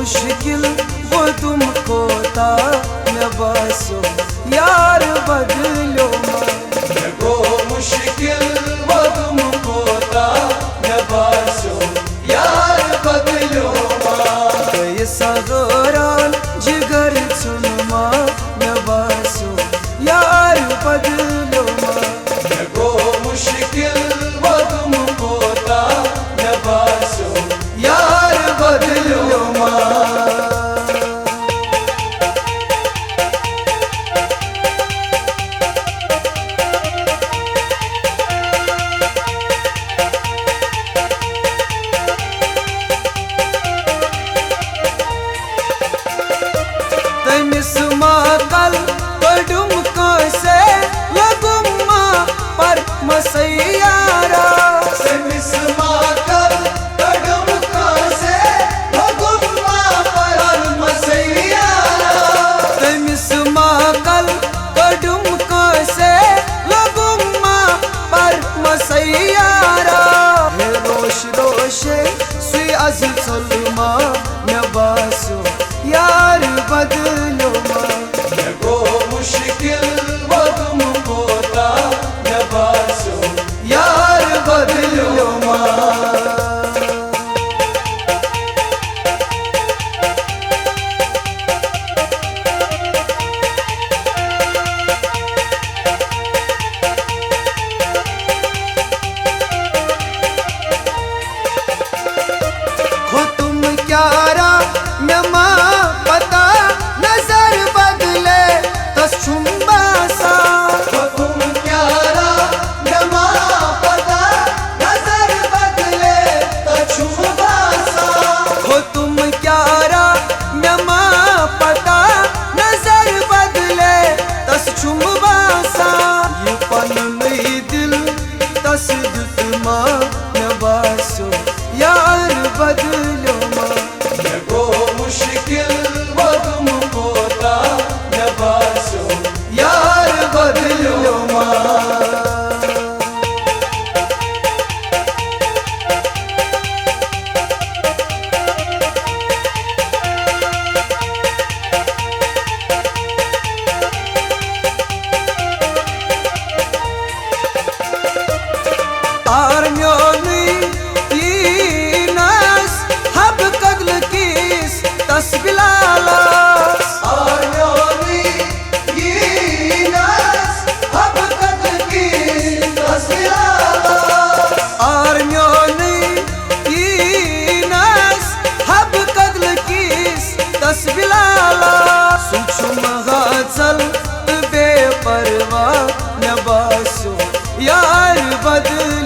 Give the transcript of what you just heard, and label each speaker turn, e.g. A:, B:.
A: मुश्किल वो तुमको था न बसो यार बदलो
B: वो मुश्किल वो तुमको था न बसो यार बदलो
A: ये सगरान जिगर सुनमा न बसो यार बदलो
B: वो मुश्किल वो तुमको था न बसो यार बदलो
A: कल पडुम को से लगुम्मा पर मसैयारा
B: कल पडुम को से लगुम्मा पर मसैयारा
A: कल पडुम को से लगुम्मा पर मसैयारा रोश रोशे सुई अज सलमा न बासो यार बदलो
B: वो मुश्किल वो तुमको था न बसो यार बदलो
A: हो तुम क्यारा नमा पता नजर बदले तस छुम्बासा
B: तुम क्यारा नमा पता नजर बदले तछुबासा
A: हो तुम क्यारा नमा पता नजर बदले तस छुम्बासा ये पन नहीं दिल तस दुतमा नबासो यार बदलो
B: वो मुश्किल वो तुमको था न बसो यार बदलो
A: आर्म्योनी तीनस हब कदल किस तस्बिलालास
B: आर्म्योनी तीनस हब कदल किस तस्बिलालास
A: आर्म्योनी तीनस हब कदल किस तस्बिलालास सुचुम गाचल बेपरवा न बासो यार बदल